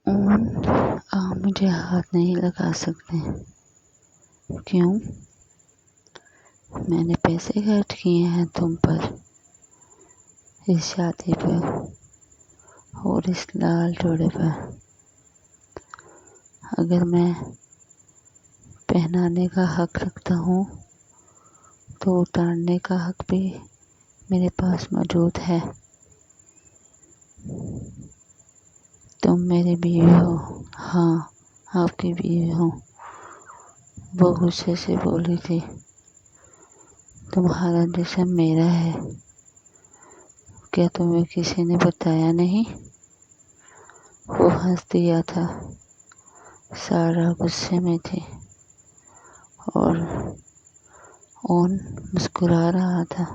آپ مجھے ہاتھ نہیں لگا سکتے۔ کیوں؟ میں نے پیسے خرچ کیے ہیں تم پر، اس شادی پہ اور اس لال جوڑے پہ۔ اگر میں پہنانے کا حق رکھتا ہوں تو اتارنے کا حق بھی میرے پاس موجود ہے۔ تم میری بیوی ہو۔ ہاں، آپ کی بیوی ہوں۔ وہ غصے سے بولی تھی۔ تمہارا جسم میرا ہے، کیا تمہیں کسی نے بتایا نہیں؟ وہ ہنس دیا تھا۔ سارا غصے میں تھی اور اون مسکرا رہا تھا۔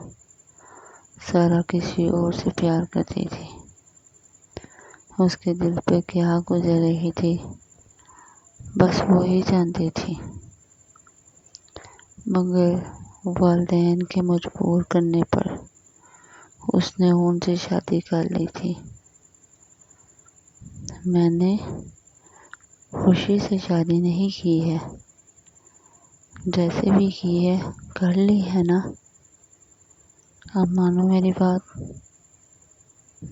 سارا کسی اور سے پیار کرتی تھی۔ اس کے دل پہ کیا گزر رہی تھی بس وہی جانتی تھی، مگر والدین کے مجبور کرنے پر اس نے ان سے شادی کر لی تھی۔ میں نے خوشی سے شادی نہیں کی ہے، جیسے بھی کی ہے کر لی ہے نا۔ اب مانو میری بات،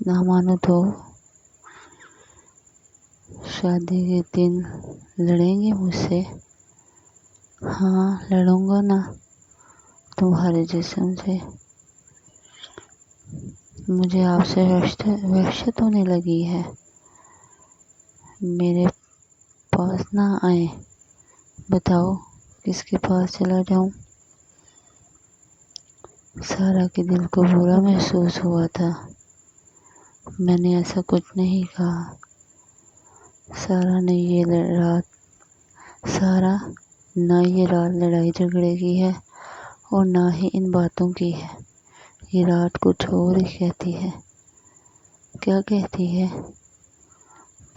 نہ مانو تو شادی کے دن لڑیں گے مجھ سے؟ ہاں، لڑوں گا نا تمہارے جسم سے۔ مجھے آپ سے وحشت ہونے لگی ہے۔ میرے پاس نہ آئیں۔ بتاؤ کس کے پاس چلا جاؤں؟ سارا کے دل کو برا محسوس ہوا تھا۔ میں نے ایسا کچھ نہیں کہا۔ سارا نہ یہ رات لڑائی جھگڑے کی ہے اور نہ ہی ان باتوں کی ہے۔ یہ رات کچھ اور ہی کہتی ہے۔ کیا کہتی ہے؟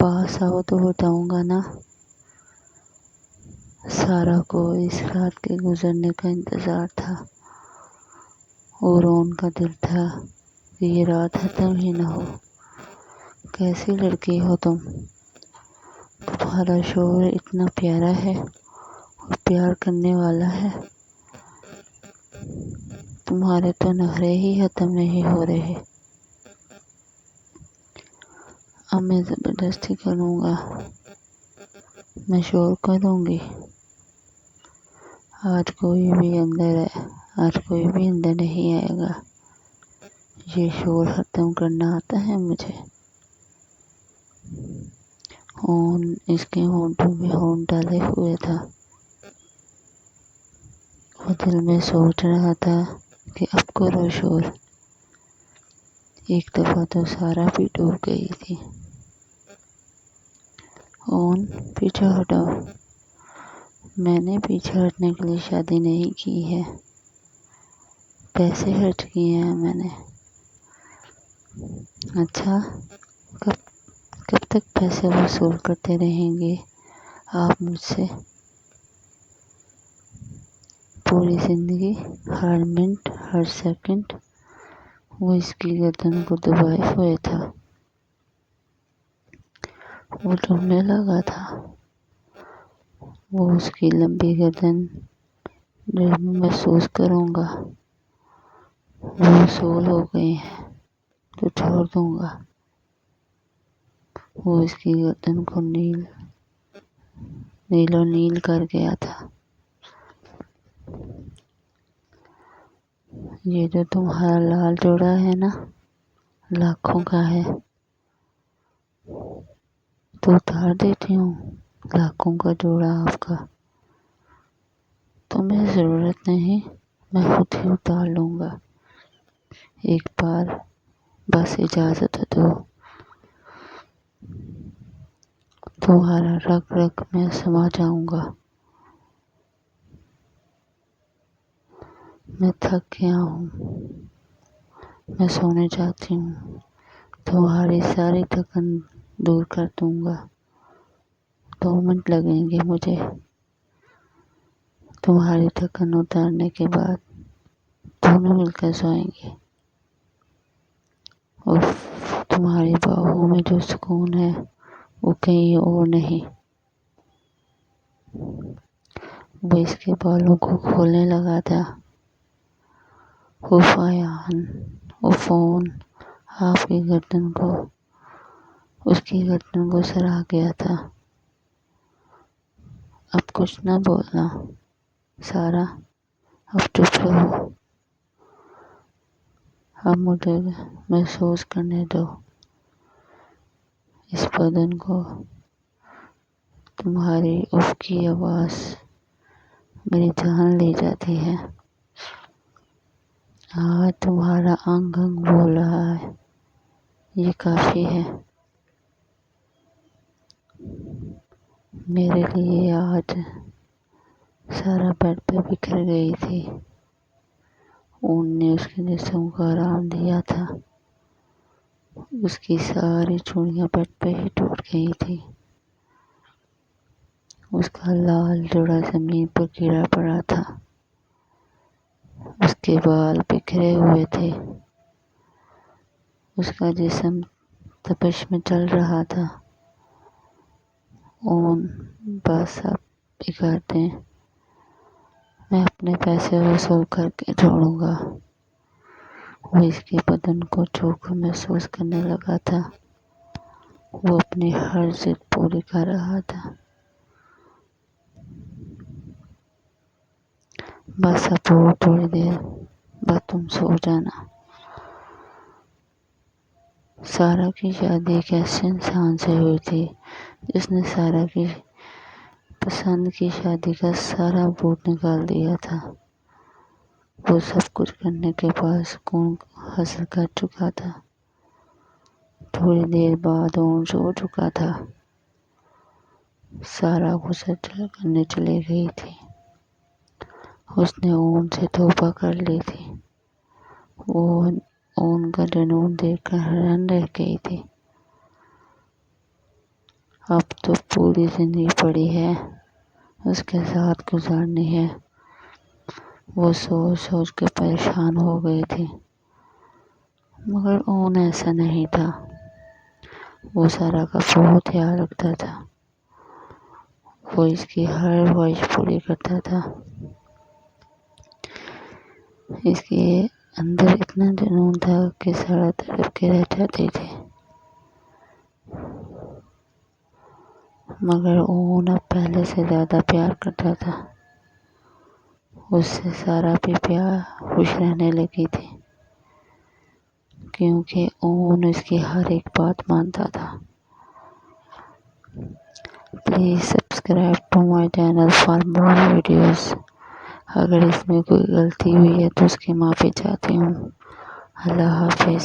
پاس آؤ تو بتاؤں گا نا۔ سارا کو اس رات کے گزرنے کا انتظار تھا اور ان کا دل تھا کہ یہ رات ختم ہی نہ ہو۔ کیسی لڑکی ہو تم؟ تمہارا شوہر اتنا پیارا ہے اور پیار کرنے والا ہے، تمہارے تو نخرے ہی ختم نہیں ہو رہے۔ اب میں زبردستی کروں گا، میں شور کروں گی۔ آج کوئی بھی اندر نہیں آئے گا۔ یہ شور ختم کرنا آتا ہے مجھے۔ اس کے ہونٹوں میں ہونٹ ڈالے ہوئے تھا۔ وہ دل میں سوچ رہا تھا کہ اب کرو شور۔ ایک دفعہ تو سارا بھی ڈوب گئی تھی۔ پیچھے ہٹو۔ میں نے پیچھے ہٹنے کے لیے شادی نہیں کی ہے، پیسے خرچ کیے ہیں میں نے۔ اچھا، کب تک پیسے وصول کرتے رہیں گے آپ مجھ سے؟ پوری زندگی، ہر منٹ، ہر سیکنڈ۔ وہ اس کی گردن کو دبائے ہوئے تھا۔ وہ ڈوبنے لگا تھا۔ وہ اس کی لمبی گردن جب میں محسوس کروں گا وہ وصول ہو گئی ہے تو چھوڑ دوں گا۔ وہ اس کی گردن کو نیل کر گیا تھا۔ یہ جو تمہارا لال جوڑا ہے نا، لاکھوں کا ہے، تو اتار دیتی ہوں لاکھوں کا جوڑا آپ کا۔ تمہیں ضرورت نہیں، میں خود ہی اتار لوں گا۔ ایک بار بس اجازت دو۔ تمہارا رگ رگ میں سما جاؤں گا۔ میں تھک گیا ہوں، میں سونے جاتی ہوں۔ تمہاری ساری تھکن دور کر دوں گا۔ 2 منٹ لگیں گے مجھے۔ تمہاری تھکن اتارنے کے بعد دونوں مل کر سوئیں گے۔ اور تمہاری باہوں میں جو سکون ہے وہ کہیں اور نہیں، وہ اس کے بالوں کو کھولنے لگا تھا۔ وہ فایان، وہ فون آپ کی گردن کو، اس کی گردن کو سرا گیا تھا۔ اب کچھ نہ بولنا سارا، اب چپ رہو، اب مجھے محسوس کرنے دو اس بدن کو۔ تمہاری اف کی آواز میری جان لے جاتی ہے۔ آج تمہارا انگ انگ بول رہا ہے، یہ کافی ہے میرے لیے۔ آج سارا بیڈ پہ بکھر گئی تھی، اون نے اس کے جسم کو آرام دیا تھا، اس کی ساری چوڑیاں بیڈ پہ ہی ٹوٹ گئی تھی، اس کا لال جوڑا زمین پر گرا پڑا تھا، اس کے بال بکھرے ہوئے تھے، اس کا جسم تپش میں چل رہا تھا۔ اون بس اب بگاڑ دیں، میں اپنے پیسے وصول کر کے چھوڑوں گا۔ وہ اس کے بدن کو چھو کر محسوس کرنے لگا تھا، وہ اپنی ہر ضد پوری کر رہا تھا۔ بس اب اور تھوڑی دیر بعد تم سو جانا۔ سارا کی شادی ایک ایسے انسان سے ہوئی تھی جس نے سارا کی پسند کی شادی کا سارا بھوت نکال دیا تھا۔ وہ سب کچھ کرنے کے بعد سکون حاصل کر چکا تھا۔ تھوڑی دیر بعد اون سو چکا تھا۔ سارا غسل کرنے چلی گئی تھی، اس نے اون سے توبہ کر لی تھی۔ وہ اون کا جنون دیکھ کر حیران رہ گئی تھی۔ اب تو پوری زندگی پڑی ہے اس کے ساتھ گزارنی ہے۔ وہ سوچ سوچ کے پریشان ہو گئی تھی، مگر اون ایسا نہیں تھا۔ وہ سارا کا بہت خیال رکھتا تھا، وہ اس کی ہر خواہش پوری کرتا تھا۔ اس کے اندر اتنا جنون تھا کہ سارا تڑپ کے رہ جاتی تھی، مگر اون اب پہلے سے زیادہ پیار کرتا تھا۔ اس سے سارا بھی خوش رہنے لگی تھی، کیونکہ اون اس کی ہر ایک بات مانتا تھا۔ Please subscribe to my channel for more videos. اگر اس میں کوئی غلطی ہوئی ہے تو اس کی معافی چاہتی ہوں۔ اللہ حافظ۔